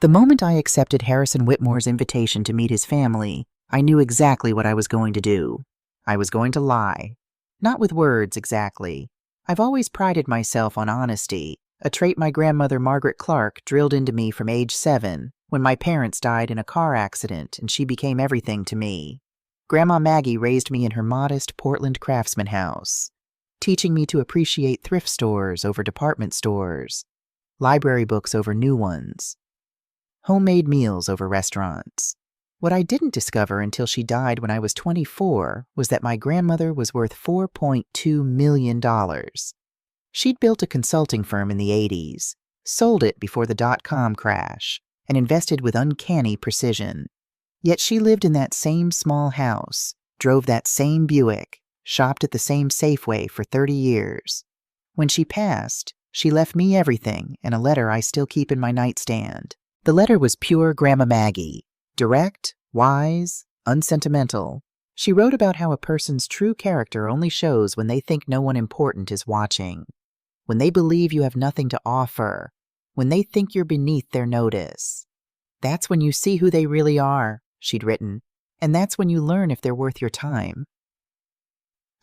The moment I accepted Harrison Whitmore's invitation to meet his family, I knew exactly what I was going to do. I was going to lie. Not with words, exactly. I've always prided myself on honesty, a trait my grandmother Margaret Clark drilled into me from age 7, when my parents died in a car accident and she became everything to me. Grandma Maggie raised me in her modest Portland craftsman house, teaching me to appreciate thrift stores over department stores, library books over new ones, homemade meals over restaurants. What I didn't discover until she died when I was 24 was that my grandmother was worth $4.2 million. She'd built a consulting firm in the 80s, sold it before the dot-com crash, and invested with uncanny precision. Yet she lived in that same small house, drove that same Buick, shopped at the same Safeway for 30 years. When she passed, she left me everything and a letter I still keep in my nightstand. The letter was pure Grandma Maggie. Direct, wise, unsentimental. She wrote about how a person's true character only shows when they think no one important is watching, when they believe you have nothing to offer, when they think you're beneath their notice. That's when you see who they really are, she'd written, and that's when you learn if they're worth your time.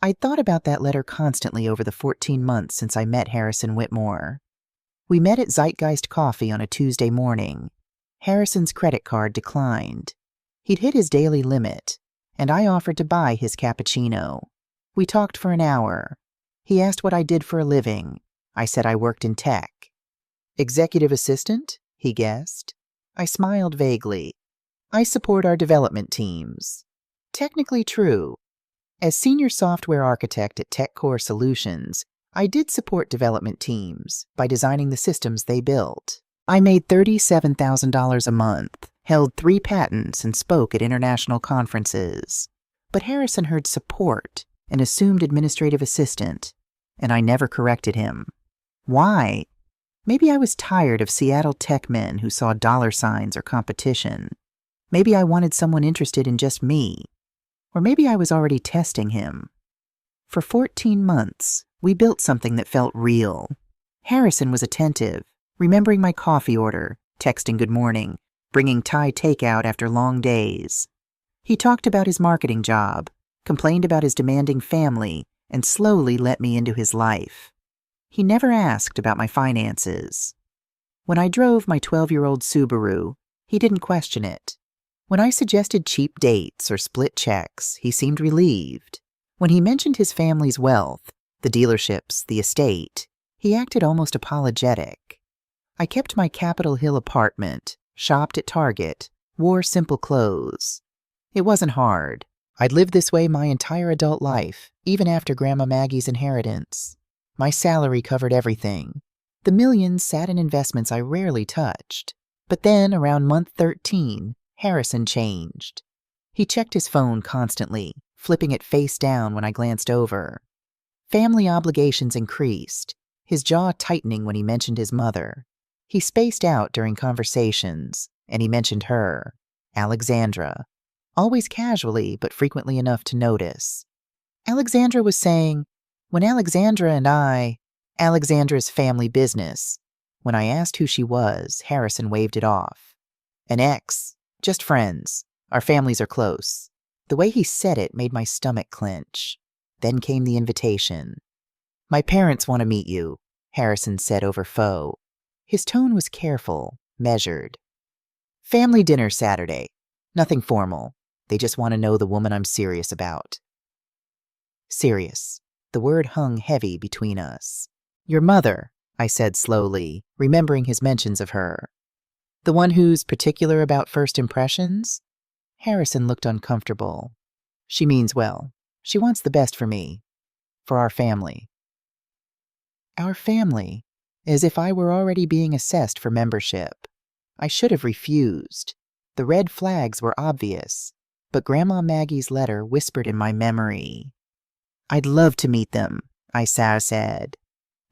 I'd thought about that letter constantly over the 14 months since I met Harrison Whitmore. We met at Zeitgeist Coffee on a Tuesday morning. Harrison's credit card declined. He'd hit his daily limit, and I offered to buy his cappuccino. We talked for an hour. He asked what I did for a living. I said I worked in tech. Executive assistant? He guessed. I smiled vaguely. I support our development teams. Technically true. As senior software architect at TechCore Solutions, I did support development teams by designing the systems they built. I made $37,000 a month, held 3 patents, and spoke at international conferences. But Harrison heard support and assumed administrative assistant, and I never corrected him. Why? Maybe I was tired of Seattle tech men who saw dollar signs or competition. Maybe I wanted someone interested in just me. Or maybe I was already testing him. For 14 months, we built something that felt real. Harrison was attentive, remembering my coffee order, texting good morning, bringing Thai takeout after long days. He talked about his marketing job, complained about his demanding family, and slowly let me into his life. He never asked about my finances. When I drove my 12-year-old Subaru, he didn't question it. When I suggested cheap dates or split checks, he seemed relieved. When he mentioned his family's wealth, the dealerships, the estate, he acted almost apologetic. I kept my Capitol Hill apartment, shopped at Target, wore simple clothes. It wasn't hard. I'd lived this way my entire adult life, even after Grandma Maggie's inheritance. My salary covered everything. The millions sat in investments I rarely touched. But then, around month 13, Harrison changed. He checked his phone constantly, flipping it face down when I glanced over. Family obligations increased, his jaw tightening when he mentioned his mother. He spaced out during conversations, and he mentioned her, Alexandra, always casually but frequently enough to notice. Alexandra was saying, when Alexandra's family business. When I asked who she was, Harrison waved it off. An ex, just friends. Our families are close. The way he said it made my stomach clench. Then came the invitation. My parents want to meet you, Harrison said over phone. His tone was careful, measured. Family dinner Saturday. Nothing formal. They just want to know the woman I'm serious about. Serious. The word hung heavy between us. Your mother, I said slowly, remembering his mentions of her. The one who's particular about first impressions? Harrison looked uncomfortable. She means well. She wants the best for me. For our family. Our family? As if I were already being assessed for membership. I should have refused. The red flags were obvious, but Grandma Maggie's letter whispered in my memory. I'd love to meet them, I said.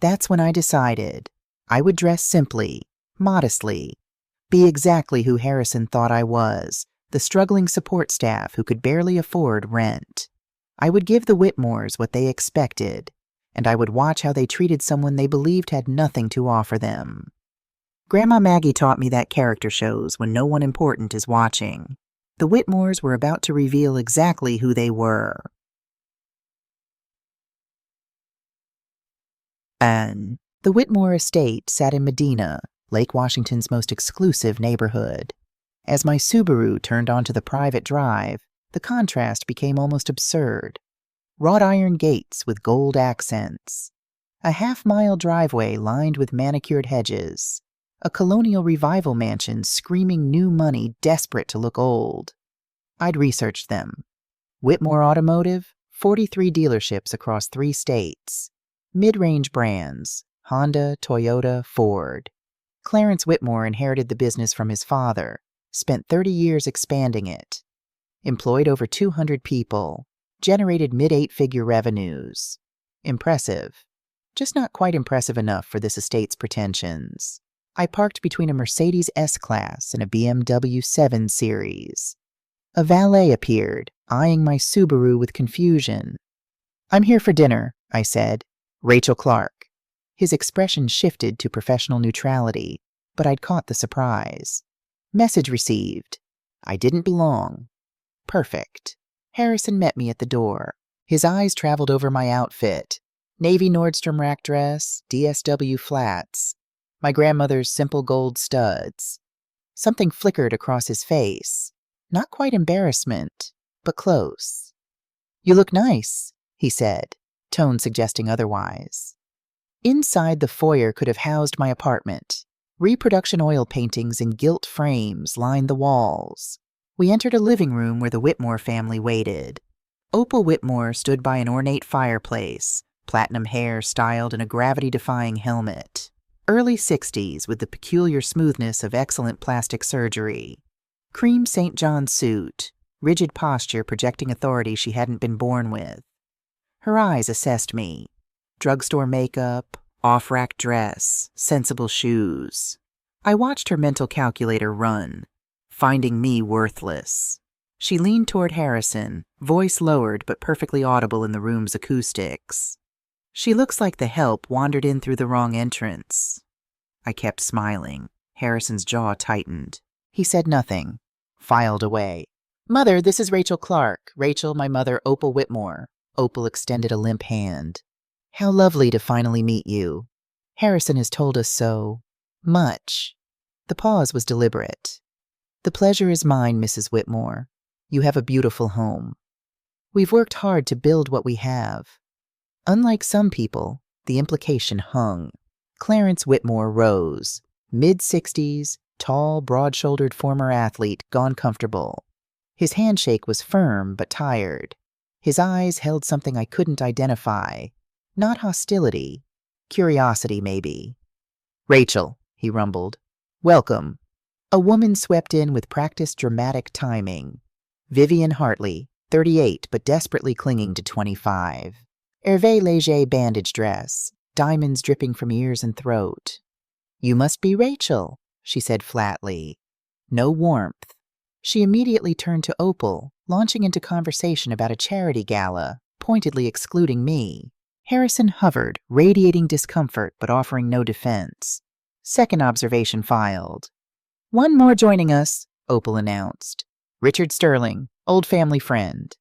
That's when I decided. I would dress simply, modestly, be exactly who Harrison thought I was, the struggling support staff who could barely afford rent. I would give the Whitmores what they expected, and I would watch how they treated someone they believed had nothing to offer them. Grandma Maggie taught me that character shows when no one important is watching. The Whitmores were about to reveal exactly who they were. And the Whitmore estate sat in Medina, Lake Washington's most exclusive neighborhood. As my Subaru turned onto the private drive, the contrast became almost absurd. Wrought iron gates with gold accents, a half-mile driveway lined with manicured hedges, a colonial revival mansion screaming new money desperate to look old. I'd researched them. Whitmore Automotive, 43 dealerships across 3 states. Mid-range brands, Honda, Toyota, Ford. Clarence Whitmore inherited the business from his father, spent 30 years expanding it. Employed over 200 people, generated mid-8-figure revenues. Impressive. Just not quite impressive enough for this estate's pretensions. I parked between a Mercedes S-Class and a BMW 7 Series. A valet appeared, eyeing my Subaru with confusion. "I'm here for dinner," I said. "Rachel Clark." His expression shifted to professional neutrality, but I'd caught the surprise. Message received. I didn't belong. Perfect. Harrison met me at the door. His eyes traveled over my outfit. Navy Nordstrom rack dress, DSW flats, my grandmother's simple gold studs. Something flickered across his face. Not quite embarrassment, but close. "You look nice," he said, tone suggesting otherwise. Inside, the foyer could have housed my apartment. Reproduction oil paintings in gilt frames lined the walls. We entered a living room where the Whitmore family waited. Opal Whitmore stood by an ornate fireplace, platinum hair styled in a gravity-defying helmet. Early 60s with the peculiar smoothness of excellent plastic surgery. Cream St. John suit, rigid posture projecting authority she hadn't been born with. Her eyes assessed me. Drugstore makeup, off-rack dress, sensible shoes. I watched her mental calculator run, finding me worthless. She leaned toward Harrison, voice lowered but perfectly audible in the room's acoustics. "She looks like the help wandered in through the wrong entrance." I kept smiling. Harrison's jaw tightened. He said nothing, filed away. "Mother, this is Rachel Clark. Rachel, my mother, Opal Whitmore." Opal extended a limp hand. "How lovely to finally meet you. Harrison has told us so much." The pause was deliberate. "The pleasure is mine, Mrs. Whitmore. You have a beautiful home. We've worked hard to build what we have." Unlike some people, the implication hung. Clarence Whitmore rose, mid-60s, tall, broad-shouldered former athlete, gone comfortable. His handshake was firm but tired. His eyes held something I couldn't identify. Not hostility. Curiosity, maybe. "Rachel," he rumbled. "Welcome." A woman swept in with practiced dramatic timing. Vivian Hartley, 38 but desperately clinging to 25. Hervé Léger bandage dress, diamonds dripping from ears and throat. "You must be Rachel," she said flatly. No warmth. She immediately turned to Opal, launching into conversation about a charity gala, pointedly excluding me. Harrison hovered, radiating discomfort but offering no defense. Second observation filed. "One more joining us," Opal announced. "Richard Sterling, old family friend."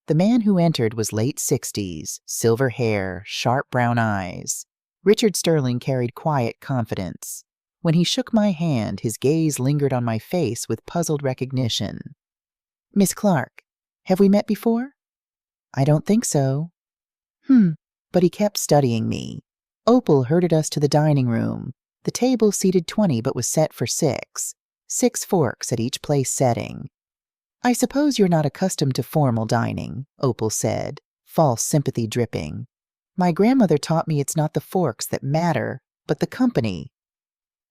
The man who entered was late 60s, silver hair, sharp brown eyes. Richard Sterling carried quiet confidence. When he shook my hand, his gaze lingered on my face with puzzled recognition. "Miss Clark, have we met before?" "I don't think so." But he kept studying me. Opal herded us to the dining room. The table seated 20 but was set for 6. 6 forks at each place setting. "I suppose you're not accustomed to formal dining," Opal said, false sympathy dripping. "My grandmother taught me it's not the forks that matter, but the company."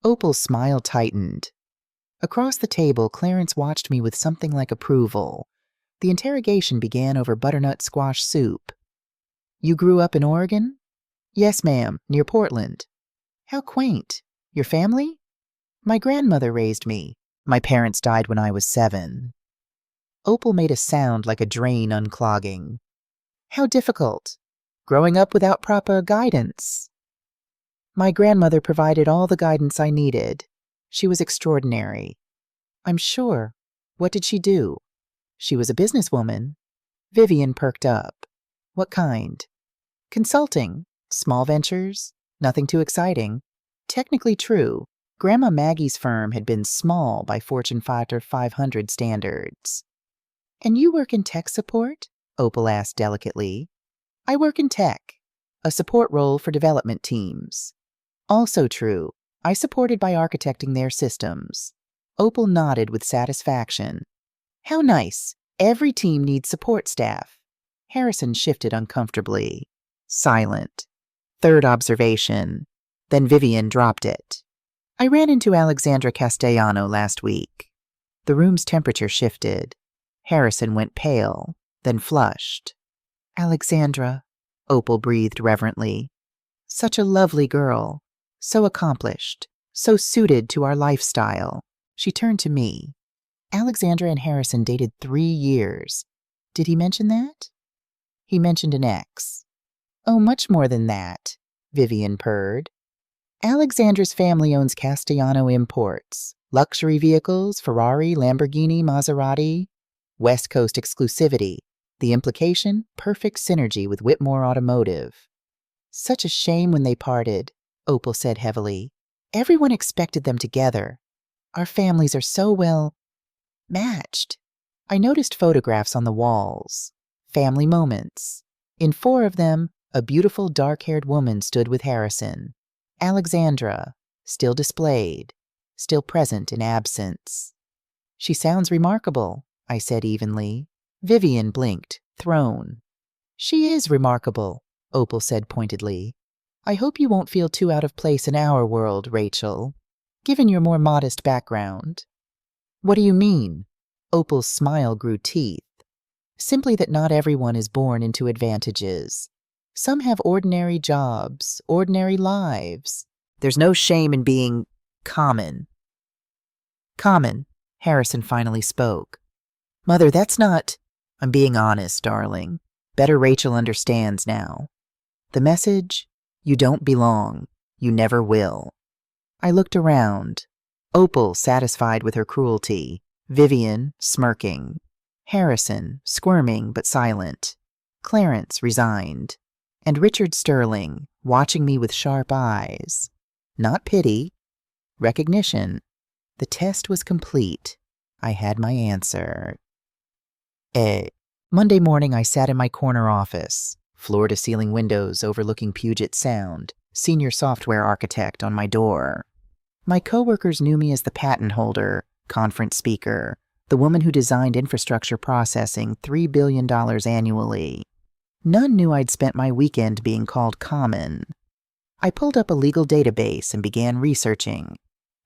Opal's smile tightened. Across the table, Clarence watched me with something like approval. The interrogation began over butternut squash soup. "You grew up in Oregon?" "Yes, ma'am, near Portland." "How quaint. Your family?" "My grandmother raised me. My parents died when I was 7. Opal made a sound like a drain unclogging. "How difficult. Growing up without proper guidance." "My grandmother provided all the guidance I needed. She was extraordinary. I'm sure. What did she do? She was a businesswoman. Vivian perked up. What kind? Consulting. Small ventures. Nothing too exciting. Technically true. Grandma Maggie's firm had been small by Fortune 500 standards. And you work in tech support? Opal asked delicately. I work in tech. A support role for development teams. Also true. I supported by architecting their systems. Opal nodded with satisfaction. How nice. Every team needs support staff. Harrison shifted uncomfortably. Silent. Third observation. Then Vivian dropped it. I ran into Alexandra Castellano last week. The room's temperature shifted. Harrison went pale, then flushed. Alexandra, Opal breathed reverently. Such a lovely girl. So accomplished. So suited to our lifestyle. She turned to me. Alexandra and Harrison dated 3 years. Did he mention that? He mentioned an ex. Oh, much more than that, Vivian purred. Alexandra's family owns Castellano Imports. Luxury vehicles, Ferrari, Lamborghini, Maserati. West Coast exclusivity. The implication, perfect synergy with Whitmore Automotive. Such a shame when they parted, Opal said heavily. Everyone expected them together. Our families are so well matched. I noticed photographs on the walls. Family moments. In 4 of them, a beautiful dark-haired woman stood with Harrison. Alexandra, still displayed, still present in absence. She sounds remarkable, I said evenly. Vivian blinked, thrown. She is remarkable, Opal said pointedly. I hope you won't feel too out of place in our world, Rachel, given your more modest background. What do you mean? Opal's smile grew teeth. Simply that not everyone is born into advantages. Some have ordinary jobs, ordinary lives. There's no shame in being common. Common, Harrison finally spoke. Mother, that's not... I'm being honest, darling. Better Rachel understands now. The message? You don't belong. You never will. I looked around. Opal satisfied with her cruelty. Vivian smirking. Harrison squirming but silent. Clarence resigned. And Richard Sterling watching me with sharp eyes. Not pity. Recognition. The test was complete. I had my answer. Monday morning I sat in my corner office. Floor-to-ceiling windows overlooking Puget Sound. Senior software architect on my door. My coworkers knew me as the patent holder, conference speaker, the woman who designed infrastructure processing $3 billion annually. None knew I'd spent my weekend being called common. I pulled up a legal database and began researching.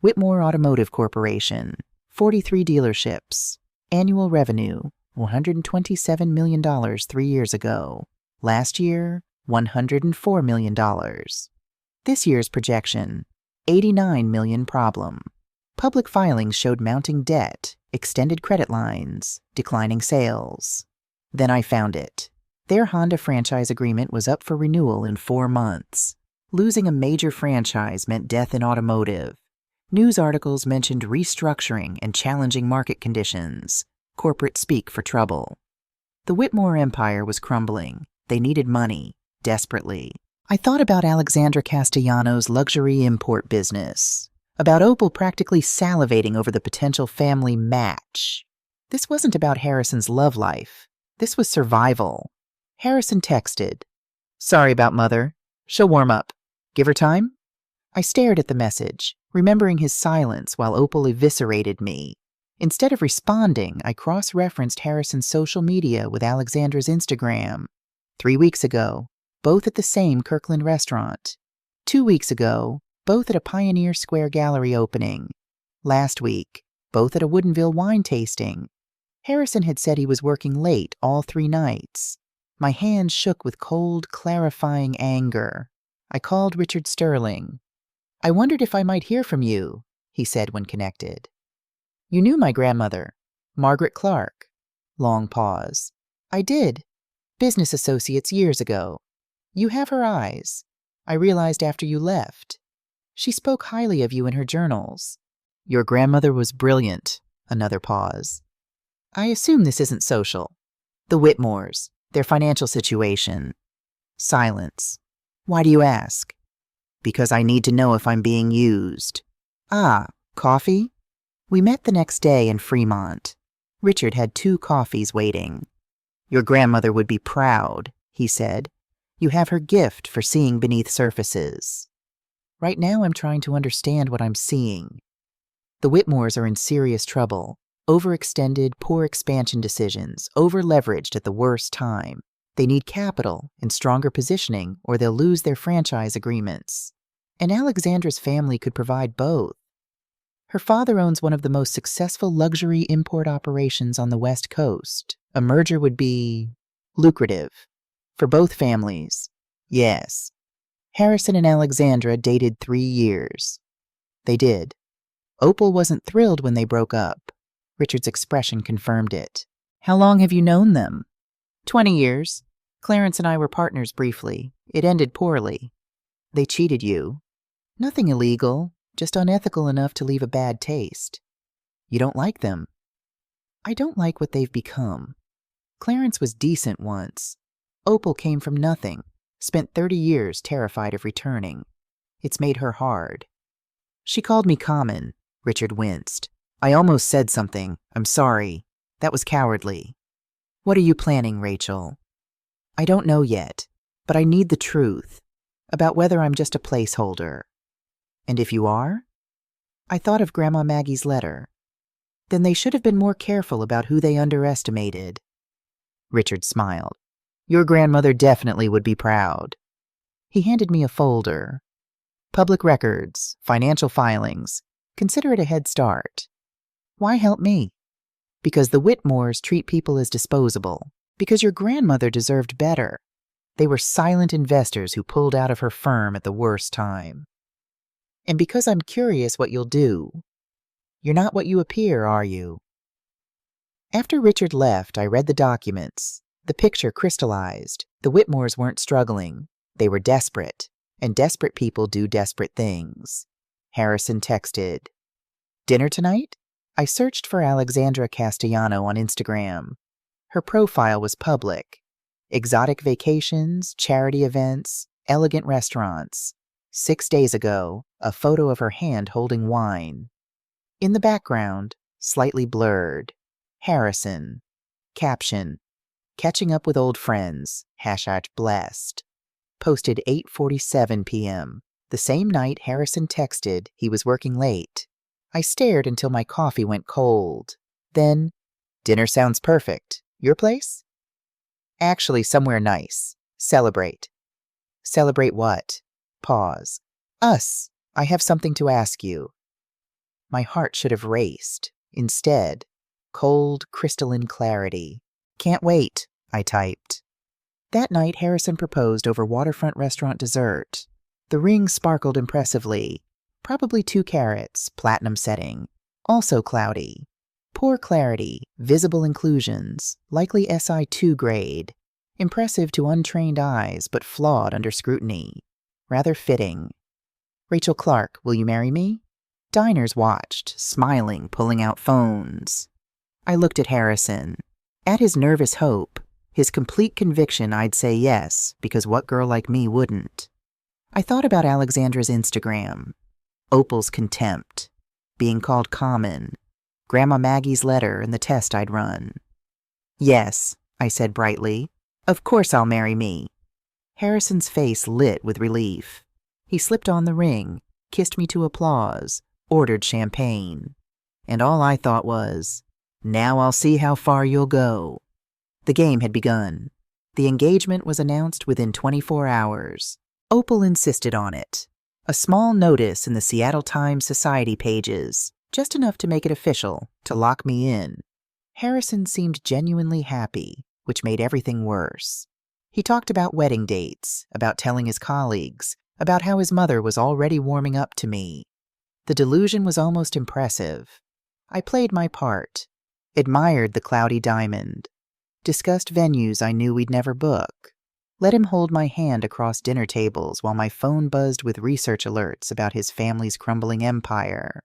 Whitmore Automotive Corporation, 43 dealerships, annual revenue, $127 million 3 years ago. Last year, $104 million. This year's projection, $89 million problem. Public filings showed mounting debt, extended credit lines, declining sales. Then I found it. Their Honda franchise agreement was up for renewal in 4 months. Losing a major franchise meant death in automotive. News articles mentioned restructuring and challenging market conditions. Corporate speak for trouble. The Whitmore empire was crumbling. They needed money, desperately. I thought about Alexandra Castellano's luxury import business. About Opal practically salivating over the potential family match. This wasn't about Harrison's love life. This was survival. Harrison texted. Sorry about Mother. She'll warm up. Give her time? I stared at the message, remembering his silence while Opal eviscerated me. Instead of responding, I cross-referenced Harrison's social media with Alexandra's Instagram. 3 weeks ago, both at the same Kirkland restaurant. 2 weeks ago, both at a Pioneer Square Gallery opening. Last week, both at a Woodinville wine tasting. Harrison had said he was working late all 3 nights. My hands shook with cold, clarifying anger. I called Richard Sterling. I wondered if I might hear from you, he said when connected. You knew my grandmother, Margaret Clark. Long pause. I did. Business associates years ago. You have her eyes. I realized after you left. She spoke highly of you in her journals. Your grandmother was brilliant. Another pause. I assume this isn't social. The Whitmores, their financial situation. Silence. Why do you ask? Because I need to know if I'm being used. Ah, coffee? We met the next day in Fremont. Richard had 2 coffees waiting. Your grandmother would be proud, he said. You have her gift for seeing beneath surfaces. Right now I'm trying to understand what I'm seeing. The Whitmores are in serious trouble. Overextended, poor expansion decisions, over-leveraged at the worst time. They need capital and stronger positioning or they'll lose their franchise agreements. And Alexandra's family could provide both. Her father owns one of the most successful luxury import operations on the West Coast. A merger would be lucrative. For both families. Yes. Harrison and Alexandra dated 3 years. They did. Opal wasn't thrilled when they broke up. Richard's expression confirmed it. How long have you known them? 20 years. Clarence and I were partners briefly. It ended poorly. They cheated you. Nothing illegal, just unethical enough to leave a bad taste. You don't like them. I don't like what they've become. Clarence was decent once. Opal came from nothing, spent 30 years terrified of returning. It's made her hard. She called me common. Richard winced. I almost said something. I'm sorry. That was cowardly. What are you planning, Rachel? I don't know yet, but I need the truth about whether I'm just a placeholder. And if you are? I thought of Grandma Maggie's letter. Then they should have been more careful about who they underestimated. Richard smiled. Your grandmother definitely would be proud. He handed me a folder. Public records, financial filings. Consider it a head start. Why help me? Because the Whitmores treat people as disposable. Because your grandmother deserved better. They were silent investors who pulled out of her firm at the worst time. And because I'm curious what you'll do. You're not what you appear, are you? After Richard left, I read the documents. The picture crystallized. The Whitmores weren't struggling. They were desperate. And desperate people do desperate things. Harrison texted. Dinner tonight? I searched for Alexandra Castellano on Instagram. Her profile was public. Exotic vacations, charity events, elegant restaurants. 6 days ago, a photo of her hand holding wine. In the background, slightly blurred, Harrison. Caption, catching up with old friends, #blessed. Posted 8:47 p.m., the same night Harrison texted he was working late. I stared until my coffee went cold. Then, dinner sounds perfect. Your place? Actually, somewhere nice. Celebrate. Celebrate what? Pause. Us. I have something to ask you. My heart should have raced. Instead, cold, crystalline clarity. Can't wait, I typed. That night, Harrison proposed over waterfront restaurant dessert. The ring sparkled impressively. Probably 2 carats, platinum setting. Also cloudy. Poor clarity, visible inclusions, likely SI2 grade. Impressive to untrained eyes, but flawed under scrutiny. Rather fitting. Rachel Clark, will you marry me? Diners watched, smiling, pulling out phones. I looked at Harrison. At his nervous hope, his complete conviction I'd say yes, because what girl like me wouldn't? I thought about Alexandra's Instagram. Opal's contempt. Being called common. Grandma Maggie's letter and the test I'd run. Yes, I said brightly. Of course I'll marry me. Harrison's face lit with relief. He slipped on the ring, kissed me to applause, ordered champagne. And all I thought was, now I'll see how far you'll go. The game had begun. The engagement was announced within 24 hours. Opal insisted on it. A small notice in the Seattle Times Society pages, just enough to make it official, to lock me in. Harrison seemed genuinely happy, which made everything worse. He talked about wedding dates, about telling his colleagues, about how his mother was already warming up to me. The delusion was almost impressive. I played my part, admired the cloudy diamond, discussed venues I knew we'd never book, let him hold my hand across dinner tables while my phone buzzed with research alerts about his family's crumbling empire.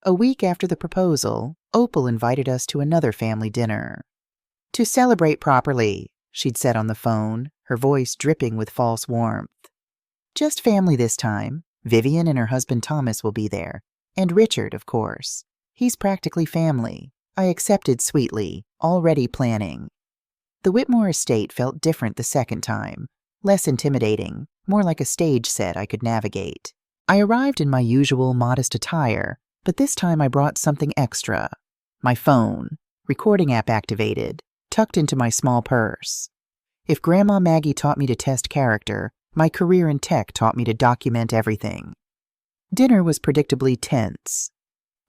A week after the proposal, Opal invited us to another family dinner. "To celebrate properly," she'd said on the phone, her voice dripping with false warmth. "Just family this time. Vivian and her husband Thomas will be there. And Richard, of course. He's practically family." I accepted sweetly, already planning. The Whitmore estate felt different the second time, less intimidating, more like a stage set I could navigate. I arrived in my usual modest attire, but this time I brought something extra. My phone, recording app activated, tucked into my small purse. If Grandma Maggie taught me to test character, my career in tech taught me to document everything. Dinner was predictably tense.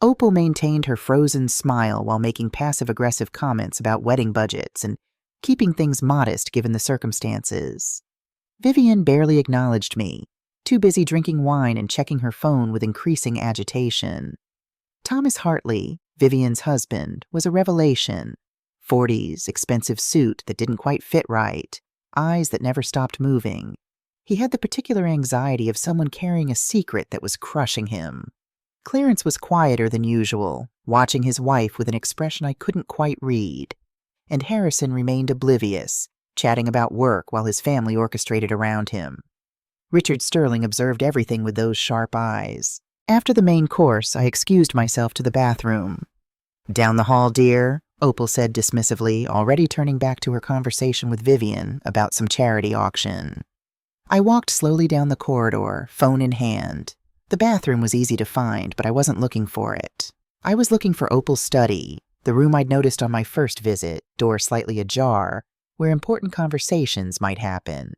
Opal maintained her frozen smile while making passive-aggressive comments about wedding budgets and keeping things modest given the circumstances. Vivian barely acknowledged me, too busy drinking wine and checking her phone with increasing agitation. Thomas Hartley, Vivian's husband, was a revelation. 40s, expensive suit that didn't quite fit right, eyes that never stopped moving. He had the particular anxiety of someone carrying a secret that was crushing him. Clarence was quieter than usual, watching his wife with an expression I couldn't quite read. And Harrison remained oblivious, chatting about work while his family orchestrated around him. Richard Sterling observed everything with those sharp eyes. After the main course, I excused myself to the bathroom. "Down the hall, dear," Opal said dismissively, already turning back to her conversation with Vivian about some charity auction. I walked slowly down the corridor, phone in hand. The bathroom was easy to find, but I wasn't looking for it. I was looking for Opal's study, the room I'd noticed on my first visit, door slightly ajar, where important conversations might happen.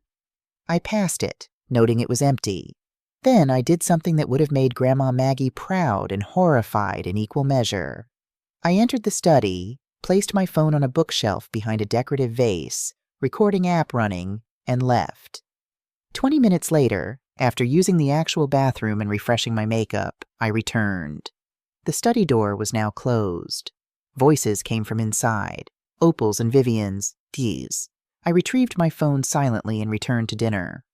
I passed it, noting it was empty. Then I did something that would have made Grandma Maggie proud and horrified in equal measure. I entered the study, placed my phone on a bookshelf behind a decorative vase, recording app running, and left. 20 minutes later, after using the actual bathroom and refreshing my makeup, I returned. The study door was now closed. Voices came from inside, Opal's and Vivian's, these. I retrieved my phone silently and returned to dinner.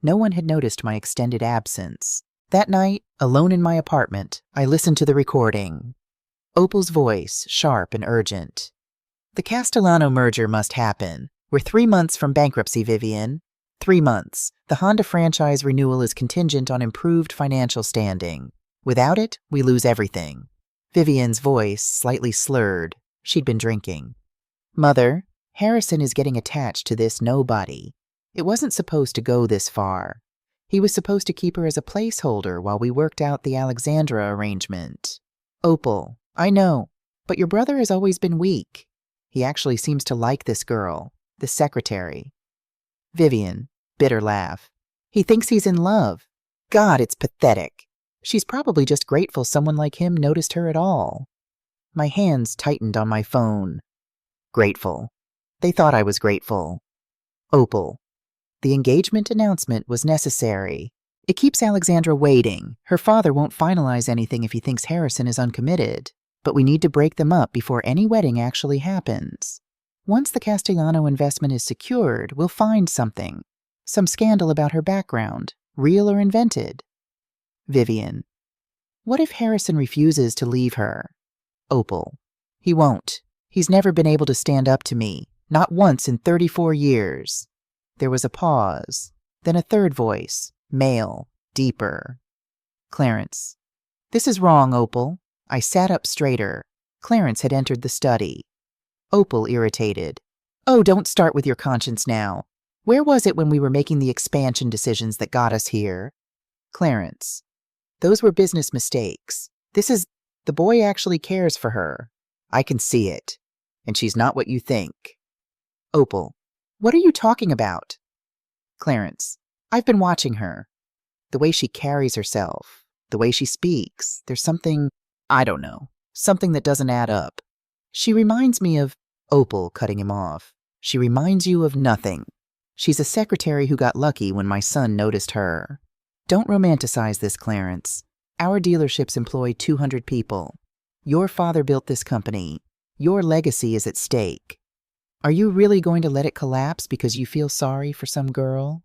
No one had noticed my extended absence. That night, alone in my apartment, I listened to the recording. Opal's voice, sharp and urgent. "The Castellano merger must happen. We're 3 months from bankruptcy, Vivian. 3 months. The Honda franchise renewal is contingent on improved financial standing. Without it, we lose everything." Vivian's voice, slightly slurred. She'd been drinking. "Mother, Harrison is getting attached to this nobody. It wasn't supposed to go this far. He was supposed to keep her as a placeholder while we worked out the Alexandra arrangement." "Opal, I know, but your brother has always been weak. He actually seems to like this girl, the secretary." Vivian, bitter laugh. "He thinks he's in love. God, it's pathetic. She's probably just grateful someone like him noticed her at all." My hands tightened on my phone. Grateful. They thought I was grateful. Opal. The engagement announcement was necessary. It keeps Alexandra waiting. Her father won't finalize anything if he thinks Harrison is uncommitted. But we need to break them up before any wedding actually happens. Once the Castellano investment is secured, we'll find something. Some scandal about her background, real or invented. Vivian. What if Harrison refuses to leave her? Opal. He won't. He's never been able to stand up to me. Not once in 34 years. There was a pause. Then a third voice, male, deeper. Clarence. This is wrong, Opal. I sat up straighter. Clarence had entered the study. Opal, irritated. Oh, don't start with your conscience now. Where was it when we were making the expansion decisions that got us here? Clarence. Those were business mistakes. The boy actually cares for her. I can see it. And she's not what you think. Opal. What are you talking about? Clarence. I've been watching her. The way she carries herself. The way she speaks. There's something, I don't know, something that doesn't add up. She reminds me of, Opal, cutting him off. She reminds you of nothing. She's a secretary who got lucky when my son noticed her. Don't romanticize this, Clarence. Our dealerships employ 200 people. Your father built this company. Your legacy is at stake. Are you really going to let it collapse because you feel sorry for some girl?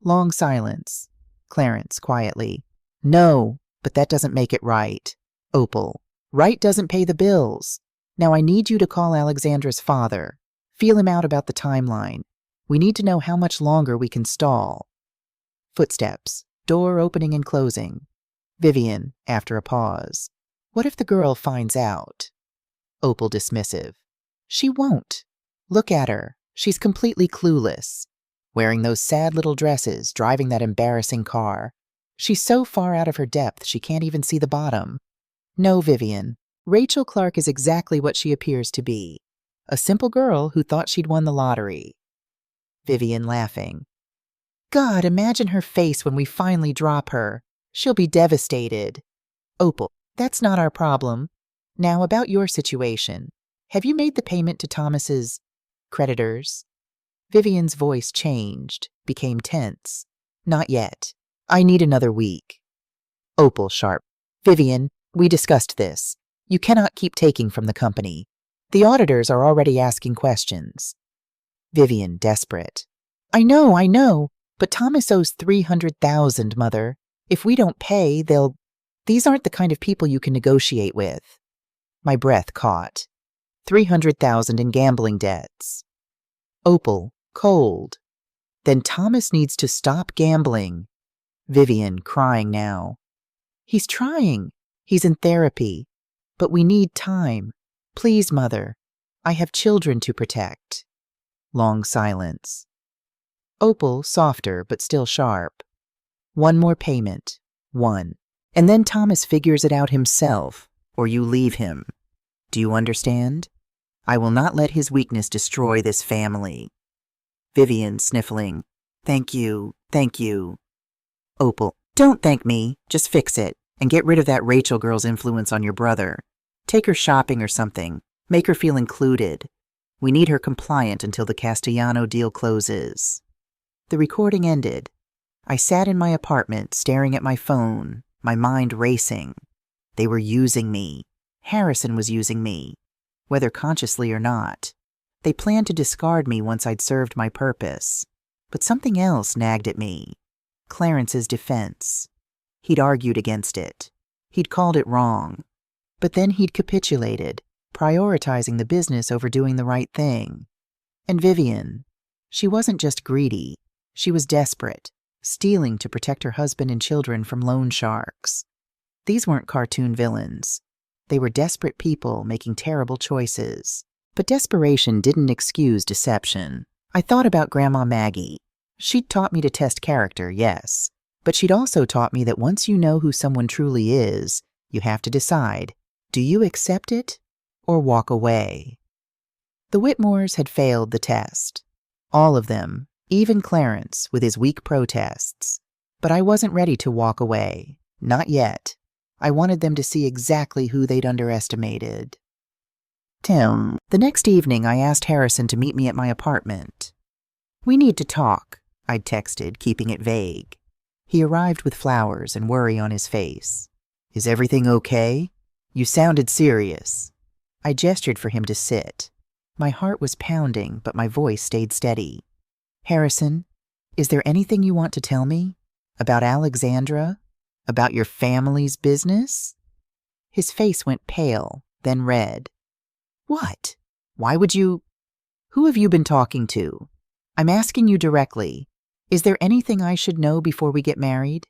Long silence. Clarence, quietly. No, but that doesn't make it right. Opal. Right doesn't pay the bills. Now I need you to call Alexandra's father. Feel him out about the timeline. We need to know how much longer we can stall. Footsteps, door opening and closing. Vivian, after a pause. What if the girl finds out? Opal dismissive. She won't. Look at her. She's completely clueless. Wearing those sad little dresses, driving that embarrassing car. She's so far out of her depth she can't even see the bottom. No, Vivian. Rachel Clark is exactly what she appears to be. A simple girl who thought she'd won the lottery. Vivian laughing. God, imagine her face when we finally drop her. She'll be devastated. Opal, that's not our problem. Now about your situation. Have you made the payment to Thomas's creditors? Vivian's voice changed, became tense. Not yet. I need another week. Opal sharp. Vivian, we discussed this. You cannot keep taking from the company. The auditors are already asking questions. Vivian, desperate. I know, but Thomas owes $300,000, Mother. If we don't pay, these aren't the kind of people you can negotiate with. My breath caught. $300,000 in gambling debts. Opal, cold. Then Thomas needs to stop gambling. Vivian, crying now. He's trying. He's in therapy. But we need time. Please, Mother. I have children to protect. Long silence. Opal, softer but still sharp. One more payment. One. And then Thomas figures it out himself, or you leave him. Do you understand? I will not let his weakness destroy this family. Vivian, sniffling. Thank you. Opal, don't thank me. Just fix it, and get rid of that Rachel girl's influence on your brother. Take her shopping or something. Make her feel included. We need her compliant until the Castellano deal closes. The recording ended. I sat in my apartment, staring at my phone, my mind racing. They were using me. Harrison was using me, whether consciously or not. They planned to discard me once I'd served my purpose. But something else nagged at me. Clarence's defense. He'd argued against it. He'd called it wrong. But then he'd capitulated, prioritizing the business over doing the right thing. And Vivian, she wasn't just greedy. She was desperate, stealing to protect her husband and children from loan sharks. These weren't cartoon villains. They were desperate people making terrible choices. But desperation didn't excuse deception. I thought about Grandma Maggie. She'd taught me to test character, yes. But she'd also taught me that once you know who someone truly is, you have to decide, do you accept it or walk away? The Whitmores had failed the test. All of them, even Clarence with his weak protests. But I wasn't ready to walk away. Not yet. I wanted them to see exactly who they'd underestimated. Tim, the next evening I asked Harrison to meet me at my apartment. We need to talk, I'd texted, keeping it vague. He arrived with flowers and worry on his face. Is everything okay? You sounded serious. I gestured for him to sit. My heart was pounding, but my voice stayed steady. Harrison, is there anything you want to tell me? About Alexandra? About your family's business? His face went pale, then red. What? Why would you? Who have you been talking to? I'm asking you directly. Is there anything I should know before we get married?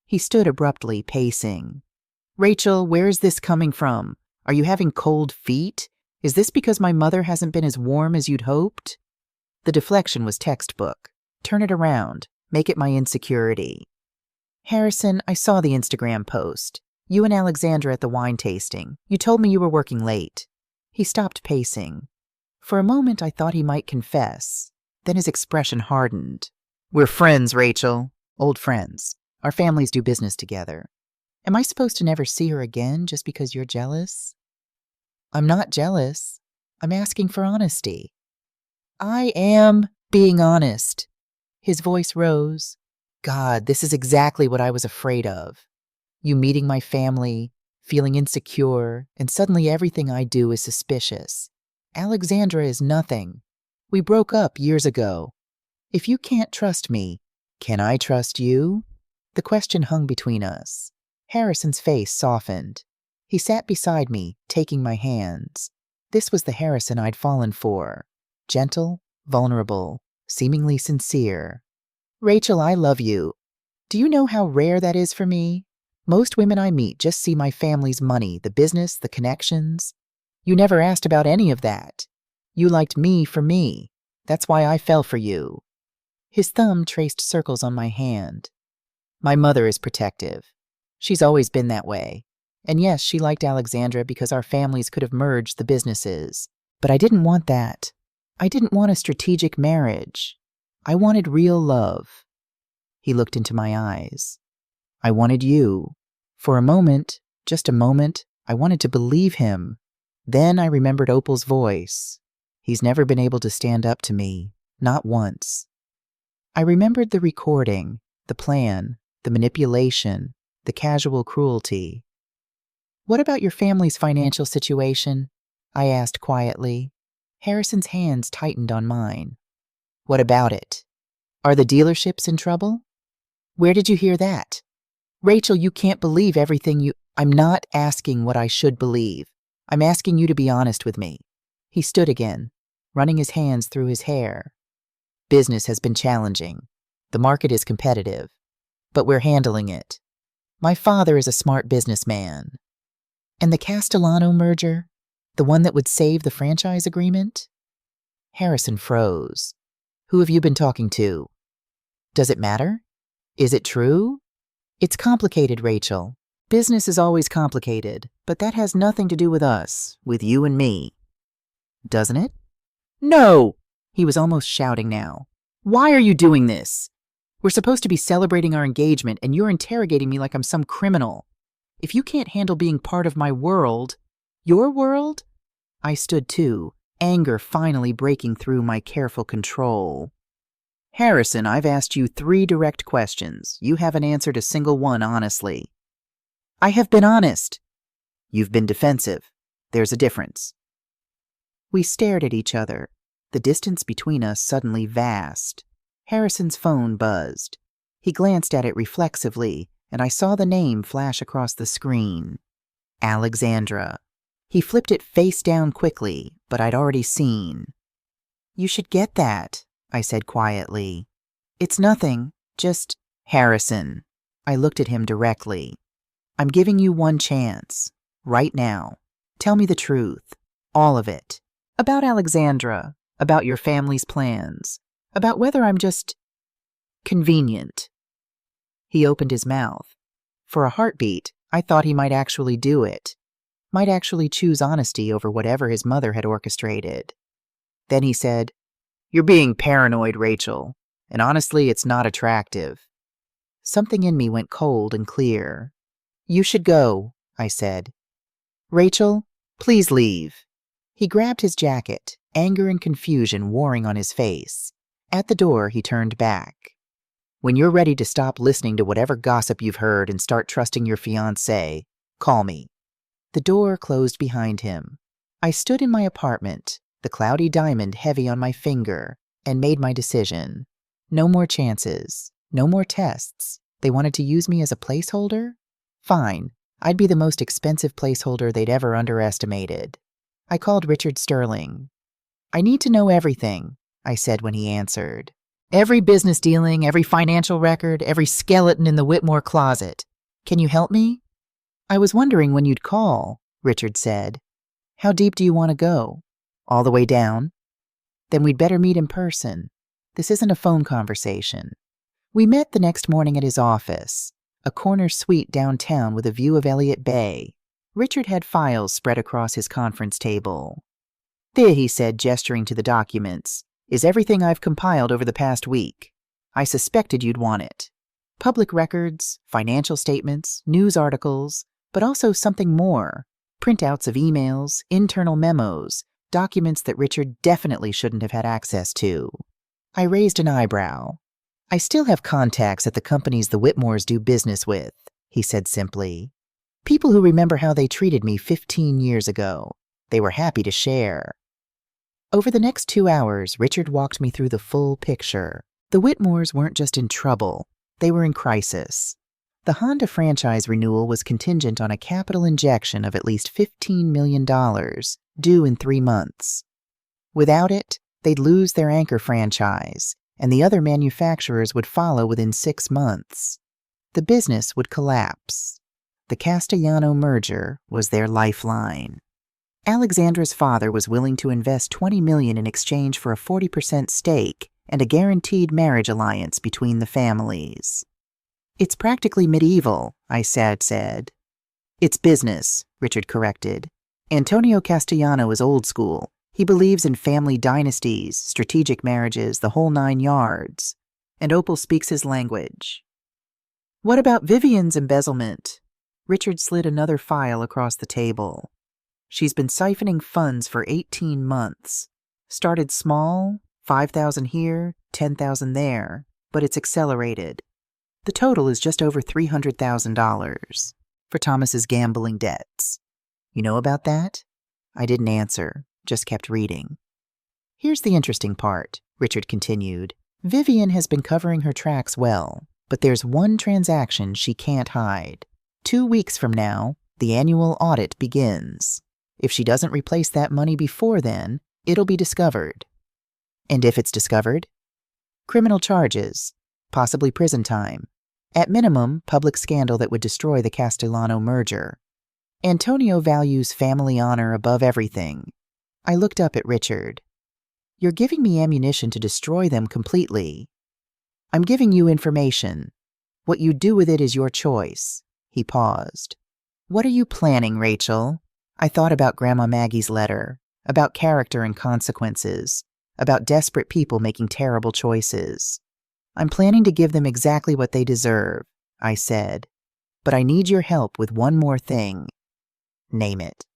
He stood abruptly, pacing. Rachel, where is this coming from? Are you having cold feet? Is this because my mother hasn't been as warm as you'd hoped? The deflection was textbook. Turn it around. Make it my insecurity. Harrison, I saw the Instagram post. You and Alexandra at the wine tasting. You told me you were working late. He stopped pacing. For a moment, I thought he might confess. Then his expression hardened. We're friends, Rachel. Old friends. Our families do business together. Am I supposed to never see her again just because you're jealous? I'm not jealous. I'm asking for honesty. I am being honest. His voice rose. God, this is exactly what I was afraid of. You meeting my family, feeling insecure, and suddenly everything I do is suspicious. Alexandra is nothing. We broke up years ago. If you can't trust me, can I trust you? The question hung between us. Harrison's face softened. He sat beside me, taking my hands. This was the Harrison I'd fallen for. Gentle, vulnerable, seemingly sincere. Rachel, I love you. Do you know how rare that is for me? Most women I meet just see my family's money, the business, the connections. You never asked about any of that. You liked me for me. That's why I fell for you. His thumb traced circles on my hand. My mother is protective. She's always been that way. And yes, she liked Alexandra because our families could have merged the businesses. But I didn't want that. I didn't want a strategic marriage. I wanted real love. He looked into my eyes. I wanted you. For a moment, just a moment, I wanted to believe him. Then I remembered Opal's voice. He's never been able to stand up to me, not once. I remembered the recording, the plan, the manipulation, the casual cruelty. What about your family's financial situation? I asked quietly. Harrison's hands tightened on mine. What about it? Are the dealerships in trouble? Where did you hear that? Rachel, you can't believe everything you... I'm not asking what I should believe. I'm asking you to be honest with me. He stood again, running his hands through his hair. Business has been challenging. The market is competitive. But we're handling it. My father is a smart businessman. And the Castellano merger? The one that would save the franchise agreement? Harrison froze. Who have you been talking to? Does it matter? Is it true? It's complicated, Rachel. Business is always complicated, but that has nothing to do with us, with you and me. Doesn't it? No! He was almost shouting now. Why are you doing this? We're supposed to be celebrating our engagement, and you're interrogating me like I'm some criminal. If you can't handle being part of my world, your world? I stood too, anger finally breaking through my careful control. Harrison, I've asked you 3 direct questions. You haven't answered a single one honestly. I have been honest. You've been defensive. There's a difference. We stared at each other, the distance between us suddenly vast. Harrison's phone buzzed. He glanced at it reflexively, and I saw the name flash across the screen. Alexandra. He flipped it face down quickly, but I'd already seen. You should get that, I said quietly. It's nothing, just Harrison. I looked at him directly. I'm giving you one chance, right now. Tell me the truth, all of it. About Alexandra, about your family's plans, about whether I'm just convenient. He opened his mouth. For a heartbeat, I thought he might actually do it. Might actually choose honesty over whatever his mother had orchestrated. Then he said, You're being paranoid, Rachel, and honestly, it's not attractive. Something in me went cold and clear. You should go, I said. Rachel, please leave. He grabbed his jacket, anger and confusion warring on his face. At the door, he turned back. When you're ready to stop listening to whatever gossip you've heard and start trusting your fiancé, call me. The door closed behind him. I stood in my apartment, the cloudy diamond heavy on my finger, and made my decision. No more chances. No more tests. They wanted to use me as a placeholder? Fine. I'd be the most expensive placeholder they'd ever underestimated. I called Richard Sterling. I need to know everything, I said when he answered. Every business dealing, every financial record, every skeleton in the Whitmore closet. Can you help me? I was wondering when you'd call, Richard said. How deep do you want to go? All the way down? Then we'd better meet in person. This isn't a phone conversation. We met the next morning at his office, a corner suite downtown with a view of Elliott Bay. Richard had files spread across his conference table. There, he said, gesturing to the documents, is everything I've compiled over the past week. I suspected you'd want it. Public records, financial statements, news articles, but also something more. Printouts of emails, internal memos, documents that Richard definitely shouldn't have had access to. I raised an eyebrow. I still have contacts at the companies the Whitmores do business with, he said simply. People who remember how they treated me 15 years ago. They were happy to share. Over the next 2 hours, Richard walked me through the full picture. The Whitmores weren't just in trouble. They were in crisis. The Honda franchise renewal was contingent on a capital injection of at least $15 million, due in 3 months. Without it, they'd lose their anchor franchise, and the other manufacturers would follow within 6 months. The business would collapse. The Castellano merger was their lifeline. Alexandra's father was willing to invest $20 million in exchange for a 40% stake and a guaranteed marriage alliance between the families. "It's practically medieval," I said. "It's business," Richard corrected. "Antonio Castellano is old school. He believes in family dynasties, strategic marriages, the whole 9 yards. And Opal speaks his language." "What about Vivian's embezzlement?" Richard slid another file across the table. "She's been siphoning funds for 18 months. Started small, 5,000 here, 10,000 there, but it's accelerated. The total is just over $300,000 for Thomas's gambling debts. You know about that?" I didn't answer, just kept reading. "Here's the interesting part," Richard continued. "Vivian has been covering her tracks well, but there's one transaction she can't hide. 2 weeks from now, the annual audit begins. If she doesn't replace that money before then, it'll be discovered." "And if it's discovered?" "Criminal charges, possibly prison time. At minimum, public scandal that would destroy the Castellano merger. Antonio values family honor above everything." I looked up at Richard. "You're giving me ammunition to destroy them completely." "I'm giving you information. What you do with it is your choice." He paused. "What are you planning, Rachel?" I thought about Grandma Maggie's letter, about character and consequences, about desperate people making terrible choices. "I'm planning to give them exactly what they deserve," I said. "But I need your help with one more thing." "Name it."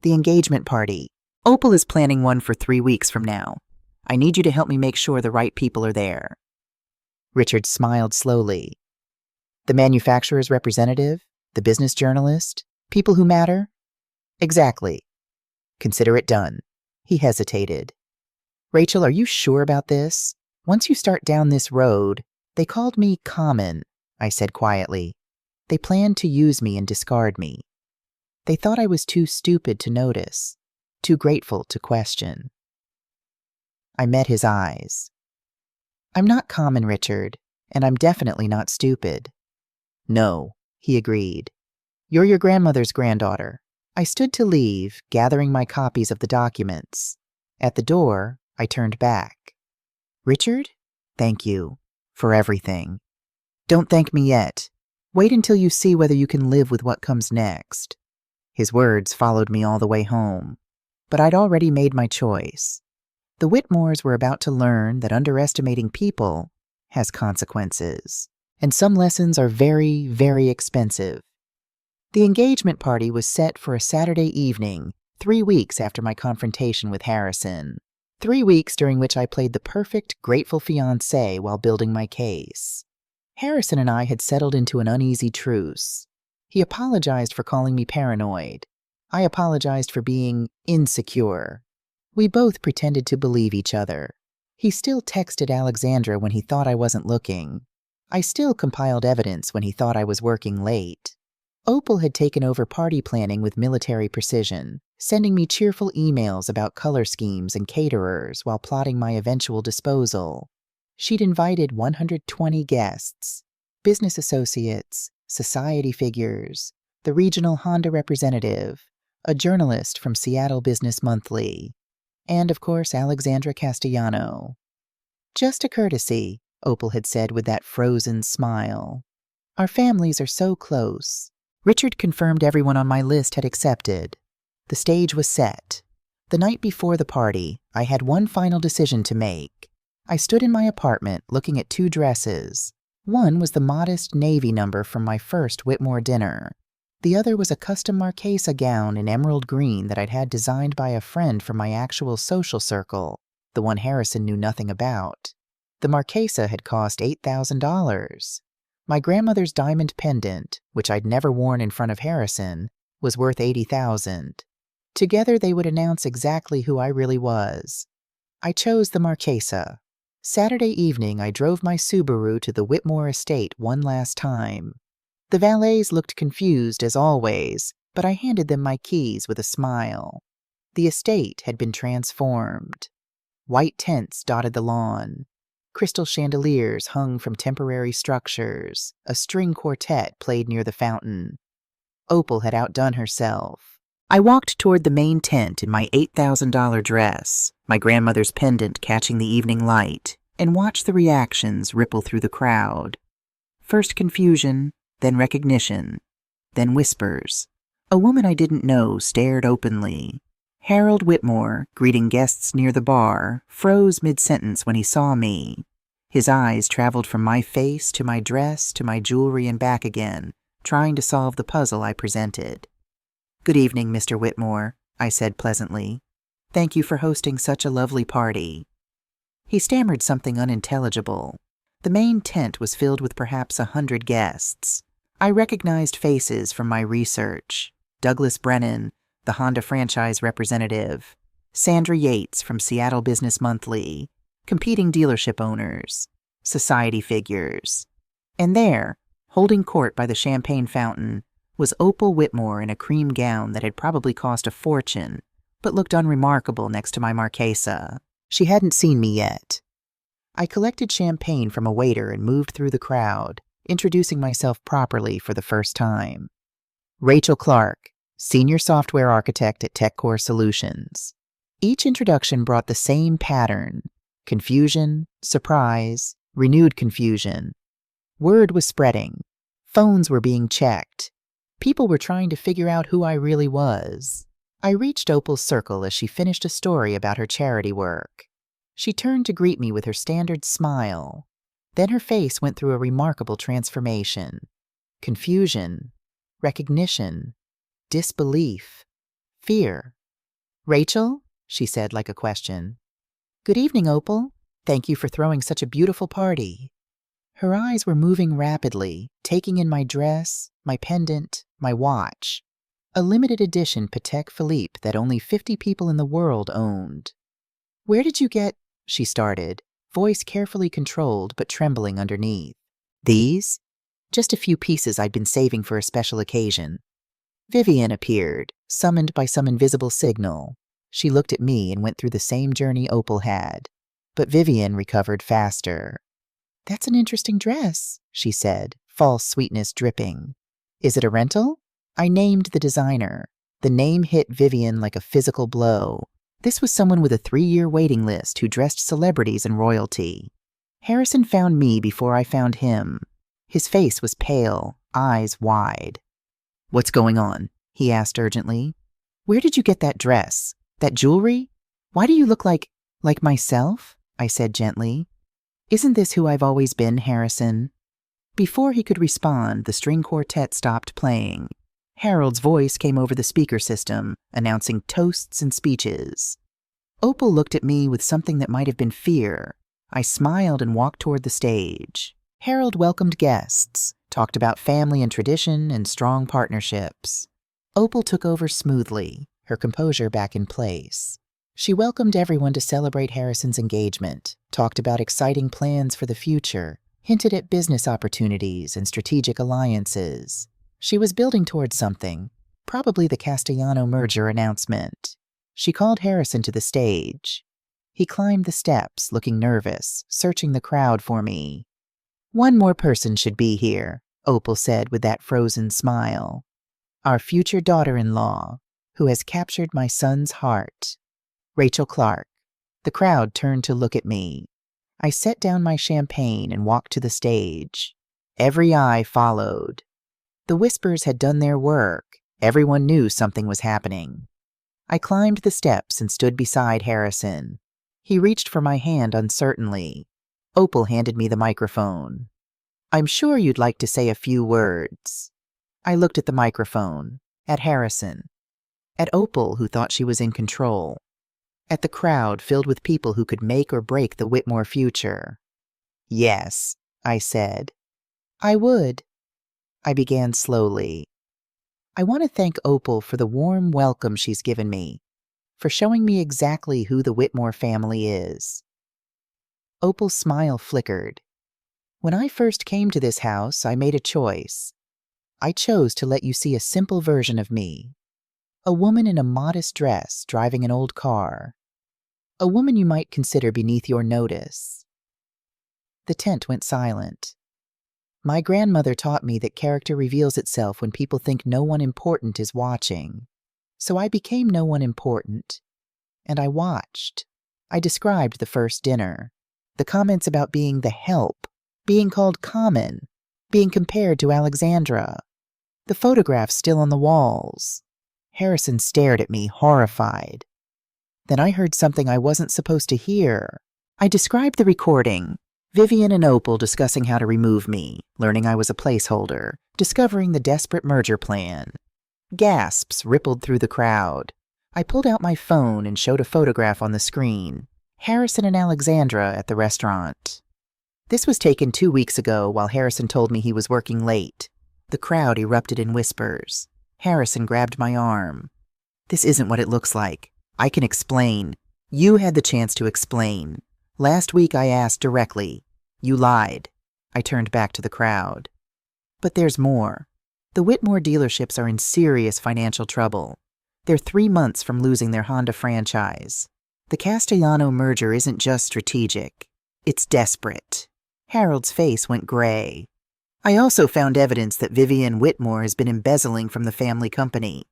"The engagement party. Opal is planning one for 3 weeks from now. I need you to help me make sure the right people are there." Richard smiled slowly. "The manufacturer's representative? The business journalist? People who matter?" "Exactly." "Consider it done." He hesitated. "Rachel, are you sure about this? Once you start down this road—" "They called me common," I said quietly. "They planned to use me and discard me. They thought I was too stupid to notice, too grateful to question." I met his eyes. "I'm not common, Richard, and I'm definitely not stupid." "No," he agreed. "You're your grandmother's granddaughter." I stood to leave, gathering my copies of the documents. At the door, I turned back. "Richard, thank you for everything. Don't thank me yet. Wait until you see whether you can live with what comes next." His words followed me all the way home, but I'd already made my choice. The Whitmores were about to learn that underestimating people has consequences, and some lessons are very, very expensive. The engagement party was set for a Saturday evening, 3 weeks after my confrontation with Harrison. 3 weeks during which I played the perfect, grateful fiancé while building my case. Harrison and I had settled into an uneasy truce. He apologized for calling me paranoid. I apologized for being insecure. We both pretended to believe each other. He still texted Alexandra when he thought I wasn't looking. I still compiled evidence when he thought I was working late. Opal had taken over party planning with military precision, sending me cheerful emails about color schemes and caterers while plotting my eventual disposal. She'd invited 120 guests, business associates, society figures, the regional Honda representative, a journalist from Seattle Business Monthly, and, of course, Alexandra Castellano. "Just a courtesy," Opal had said with that frozen smile. "Our families are so close." Richard confirmed everyone on my list had accepted. The stage was set. The night before the party, I had one final decision to make. I stood in my apartment looking at 2 dresses. One was the modest navy number from my first Whitmore dinner. The other was a custom Marchesa gown in emerald green that I'd had designed by a friend from my actual social circle, the one Harrison knew nothing about. The Marchesa had cost $8,000. My grandmother's diamond pendant, which I'd never worn in front of Harrison, was worth $80,000. Together they would announce exactly who I really was. I chose the Marchesa. Saturday evening I drove my Subaru to the Whitmore estate one last time. The valets looked confused as always, but I handed them my keys with a smile. The estate had been transformed. White tents dotted the lawn. Crystal chandeliers hung from temporary structures. A string quartet played near the fountain. Opal had outdone herself. I walked toward the main tent in my $8,000 dress, my grandmother's pendant catching the evening light, and watched the reactions ripple through the crowd. First confusion, then recognition, then whispers. A woman I didn't know stared openly. Harold Whitmore, greeting guests near the bar, froze mid-sentence when he saw me. His eyes traveled from my face to my dress to my jewelry and back again, trying to solve the puzzle I presented. "Good evening, Mr. Whitmore," I said pleasantly. "Thank you for hosting such a lovely party." He stammered something unintelligible. The main tent was filled with perhaps 100 guests. I recognized faces from my research. Douglas Brennan, the Honda franchise representative, Sandra Yates from Seattle Business Monthly, competing dealership owners, society figures. And there, holding court by the champagne fountain, was Opal Whitmore in a cream gown that had probably cost a fortune, but looked unremarkable next to my Marchesa. She hadn't seen me yet. I collected champagne from a waiter and moved through the crowd, introducing myself properly for the first time. Rachel Clark, Senior Software Architect at TechCore Solutions. Each introduction brought the same pattern: confusion, surprise, renewed confusion. Word was spreading. Phones were being checked. People were trying to figure out who I really was. I reached Opal's circle as she finished a story about her charity work. She turned to greet me with her standard smile. Then her face went through a remarkable transformation. Confusion, recognition, disbelief, fear. "Rachel?" she said like a question. "Good evening, Opal. Thank you for throwing such a beautiful party." Her eyes were moving rapidly, taking in my dress, my pendant, my watch. A limited edition Patek Philippe that only 50 people in the world owned. "Where did you get—" she started, voice carefully controlled but trembling underneath. "These? Just a few pieces I'd been saving for a special occasion." Vivian appeared, summoned by some invisible signal. She looked at me and went through the same journey Opal had. But Vivian recovered faster. "That's an interesting dress," she said, false sweetness dripping. "Is it a rental?" I named the designer. The name hit Vivian like a physical blow. This was someone with a 3-year waiting list who dressed celebrities and royalty. Harrison found me before I found him. His face was pale, eyes wide. "What's going on?" he asked urgently. "Where did you get that dress? That jewelry? Why do you look like myself?" I said gently. "Isn't this who I've always been, Harrison?" Before he could respond, the string quartet stopped playing. Harold's voice came over the speaker system, announcing toasts and speeches. Opal looked at me with something that might have been fear. I smiled and walked toward the stage. Harold welcomed guests, talked about family and tradition and strong partnerships. Opal took over smoothly, her composure back in place. She welcomed everyone to celebrate Harrison's engagement, talked about exciting plans for the future, hinted at business opportunities and strategic alliances. She was building towards something, probably the Castellano merger announcement. She called Harrison to the stage. He climbed the steps, looking nervous, searching the crowd for me. "One more person should be here," Opal said with that frozen smile. "Our future daughter-in-law, who has captured my son's heart. Rachel Clark." The crowd turned to look at me. I set down my champagne and walked to the stage. Every eye followed. The whispers had done their work. Everyone knew something was happening. I climbed the steps and stood beside Harrison. He reached for my hand uncertainly. Opal handed me the microphone. "I'm sure you'd like to say a few words." I looked at the microphone, at Harrison, at Opal, who thought she was in control, at the crowd filled with people who could make or break the Whitmore future. "Yes," I said. "I would." I began slowly. "I want to thank Opal for the warm welcome she's given me, for showing me exactly who the Whitmore family is." Opal's smile flickered. "When I first came to this house, I made a choice. I chose to let you see a simple version of me. A woman in a modest dress driving an old car. A woman you might consider beneath your notice. The tent went silent. My grandmother taught me that character reveals itself when people think no one important is watching. So I became no one important, and I watched. I described the first dinner, the comments about being the help, being called common, being compared to Alexandra, the photographs still on the walls. Harrison stared at me, horrified. Then I heard something I wasn't supposed to hear. I described the recording. Vivian and Opal discussing how to remove me, learning I was a placeholder, discovering the desperate merger plan. Gasps rippled through the crowd. I pulled out my phone and showed a photograph on the screen. Harrison and Alexandra at the restaurant. This was taken 2 weeks ago while Harrison told me he was working late. The crowd erupted in whispers. Harrison grabbed my arm. This isn't what it looks like. I can explain. You had the chance to explain. Last week I asked directly. You lied. I turned back to the crowd. But there's more. The Whitmore dealerships are in serious financial trouble. They're 3 months from losing their Honda franchise. The Castellano merger isn't just strategic. It's desperate. Harold's face went gray. I also found evidence that Vivian Whitmore has been embezzling from the family company.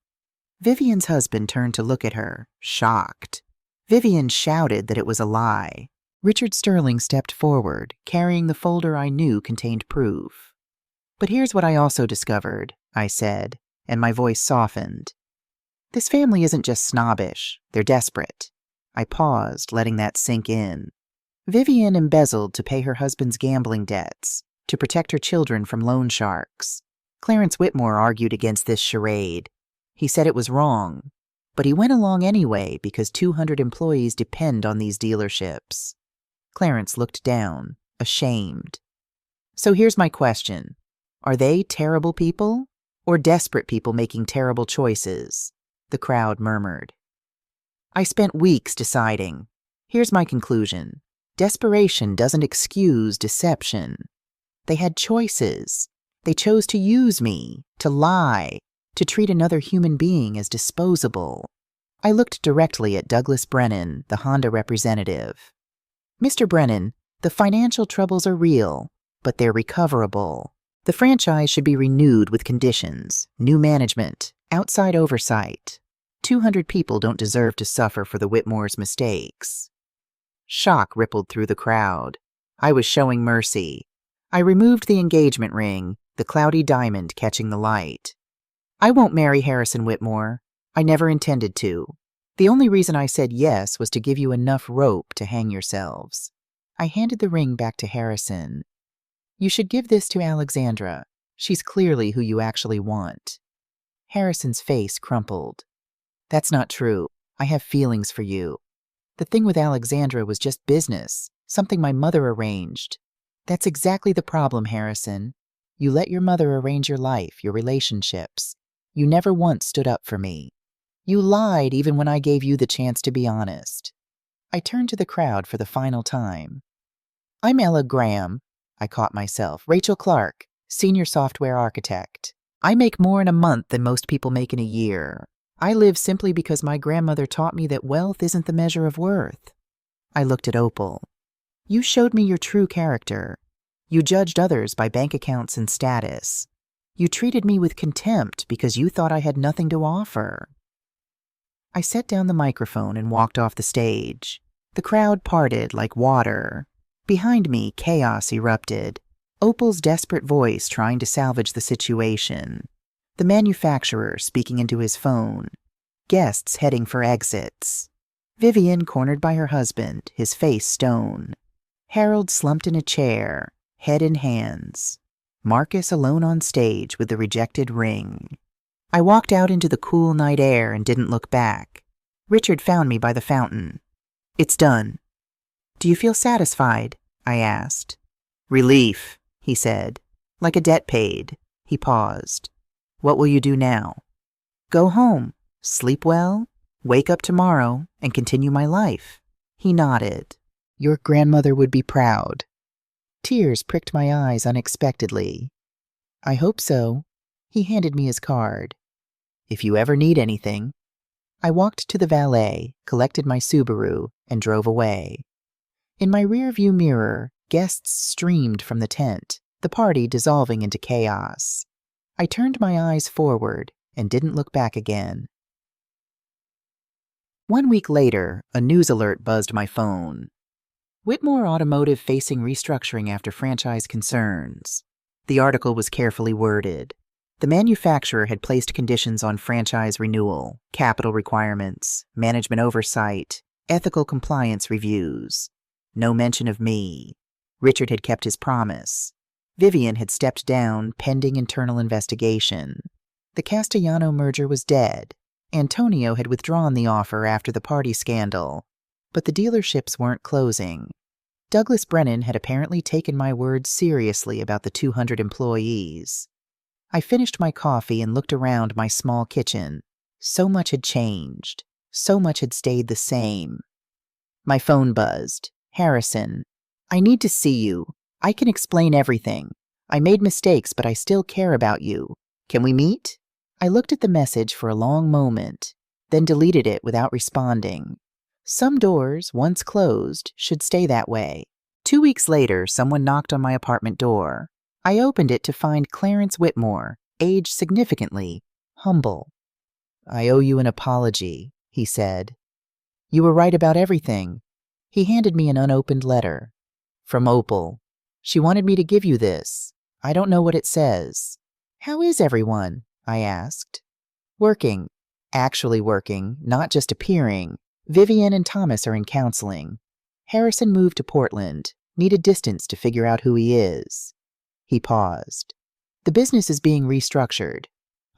Vivian's husband turned to look at her, shocked. Vivian shouted that it was a lie. Richard Sterling stepped forward, carrying the folder I knew contained proof. But here's what I also discovered, I said, and my voice softened. This family isn't just snobbish, they're desperate. I paused, letting that sink in. Vivian embezzled to pay her husband's gambling debts, to protect her children from loan sharks. Clarence Whitmore argued against this charade. He said it was wrong, but he went along anyway because 200 employees depend on these dealerships. Clarence looked down, ashamed. So here's my question. Are they terrible people or desperate people making terrible choices? The crowd murmured. I spent weeks deciding. Here's my conclusion. Desperation doesn't excuse deception. They had choices. They chose to use me, to lie, to treat another human being as disposable. I looked directly at Douglas Brennan, the Honda representative. Mr. Brennan, the financial troubles are real, but they're recoverable. The franchise should be renewed with conditions, new management, outside oversight. 200 people don't deserve to suffer for the Whitmore's mistakes. Shock rippled through the crowd. I was showing mercy. I removed the engagement ring, the cloudy diamond catching the light. I won't marry Harrison Whitmore. I never intended to. The only reason I said yes was to give you enough rope to hang yourselves. I handed the ring back to Harrison. You should give this to Alexandra. She's clearly who you actually want. Harrison's face crumpled. That's not true. I have feelings for you. The thing with Alexandra was just business, something my mother arranged. That's exactly the problem, Harrison. You let your mother arrange your life, your relationships. You never once stood up for me. You lied even when I gave you the chance to be honest. I turned to the crowd for the final time. I'm Ella Graham. I caught myself. Rachel Clark, senior software architect. I make more in a month than most people make in a year. I live simply because my grandmother taught me that wealth isn't the measure of worth. I looked at Opal. You showed me your true character. You judged others by bank accounts and status. You treated me with contempt because you thought I had nothing to offer. I set down the microphone and walked off the stage. The crowd parted like water. Behind me, chaos erupted. Opal's desperate voice trying to salvage the situation. The manufacturer speaking into his phone. Guests heading for exits. Vivian cornered by her husband, his face stone. Harold slumped in a chair, head in hands. Marcus alone on stage with the rejected ring. I walked out into the cool night air and didn't look back. Richard found me by the fountain. It's done. Do you feel satisfied? I asked. Relief, he said. Like a debt paid. He paused. What will you do now? Go home, sleep well, wake up tomorrow, and continue my life. He nodded. Your grandmother would be proud. Tears pricked my eyes unexpectedly. I hope so. He handed me his card. "If you ever need anything." I walked to the valet, collected my Subaru, and drove away. In my rearview mirror, guests streamed from the tent, the party dissolving into chaos. I turned my eyes forward and didn't look back again. 1 week later, a news alert buzzed my phone. Whitmore Automotive facing restructuring after franchise concerns. The article was carefully worded. The manufacturer had placed conditions on franchise renewal, capital requirements, management oversight, ethical compliance reviews. No mention of me. Richard had kept his promise. Vivian had stepped down pending internal investigation. The Castellano merger was dead. Antonio had withdrawn the offer after the party scandal. But the dealerships weren't closing. Douglas Brennan had apparently taken my words seriously about the 200 employees. I finished my coffee and looked around my small kitchen. So much had changed. So much had stayed the same. My phone buzzed. "Harrison, I need to see you. I can explain everything. I made mistakes, but I still care about you. Can we meet?" I looked at the message for a long moment, then deleted it without responding. Some doors, once closed, should stay that way. 2 weeks later, someone knocked on my apartment door. I opened it to find Clarence Whitmore, aged significantly, humble. "I owe you an apology," he said. "You were right about everything." He handed me an unopened letter. "From Opal. She wanted me to give you this. I don't know what it says." "How is everyone?" I asked. "Working. Actually working, not just appearing. Vivian and Thomas are in counseling. Harrison moved to Portland, needed distance to figure out who he is." He paused. "The business is being restructured.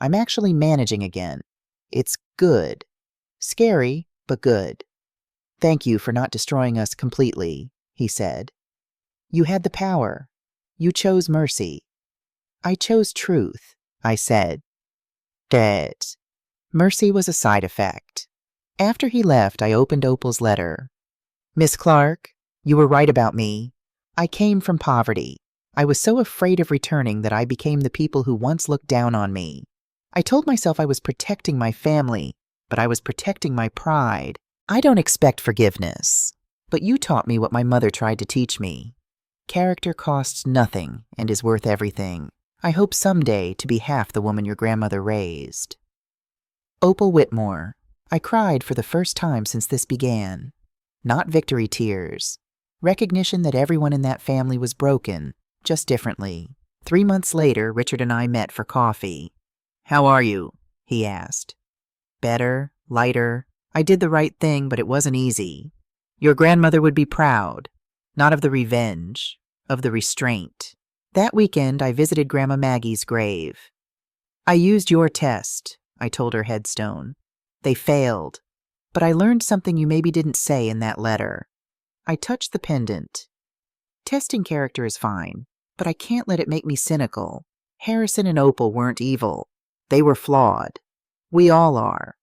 I'm actually managing again. It's good. Scary, but good. Thank you for not destroying us completely," he said. "You had the power. You chose mercy." "I chose truth," I said. "Dead. Mercy was a side effect." After he left, I opened Opal's letter. "Miss Clark, you were right about me. I came from poverty. I was so afraid of returning that I became the people who once looked down on me. I told myself I was protecting my family, but I was protecting my pride. I don't expect forgiveness, but you taught me what my mother tried to teach me. Character costs nothing and is worth everything. I hope someday to be half the woman your grandmother raised." Opal Whitmore. I cried for the first time since this began. Not victory tears. Recognition that everyone in that family was broken, just differently. 3 months later, Richard and I met for coffee. "How are you?" he asked. "Better, lighter. I did the right thing, but it wasn't easy. Your grandmother would be proud. Not of the revenge, of the restraint. That weekend, I visited Grandma Maggie's grave. I used your test," I told her headstone. "They failed. But I learned something you maybe didn't say in that letter." I touched the pendant. "Testing character is fine, but I can't let it make me cynical. Harrison and Opal weren't evil. They were flawed. We all are.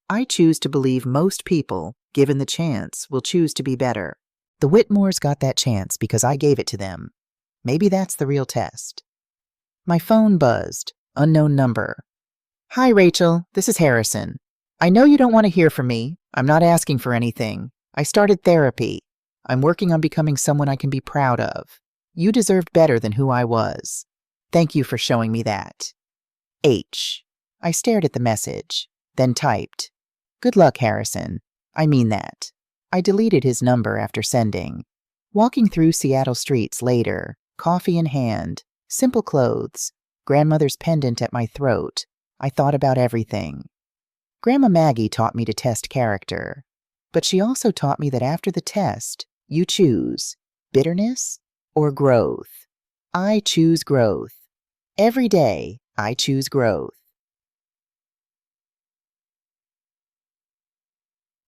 I choose to believe most people, given the chance, will choose to be better. The Whitmores got that chance because I gave it to them. Maybe that's the real test." My phone buzzed. Unknown number. "Hi, Rachel. This is Harrison. I know you don't want to hear from me. I'm not asking for anything. I started therapy. I'm working on becoming someone I can be proud of. You deserved better than who I was. Thank you for showing me that. H." I stared at the message, then typed, "Good luck, Harrison. I mean that." I deleted his number after sending. Walking through Seattle streets later, coffee in hand, simple clothes, grandmother's pendant at my throat, I thought about everything. Grandma Maggie taught me to test character, but she also taught me that after the test, you choose bitterness or growth. I choose growth. Every day, I choose growth.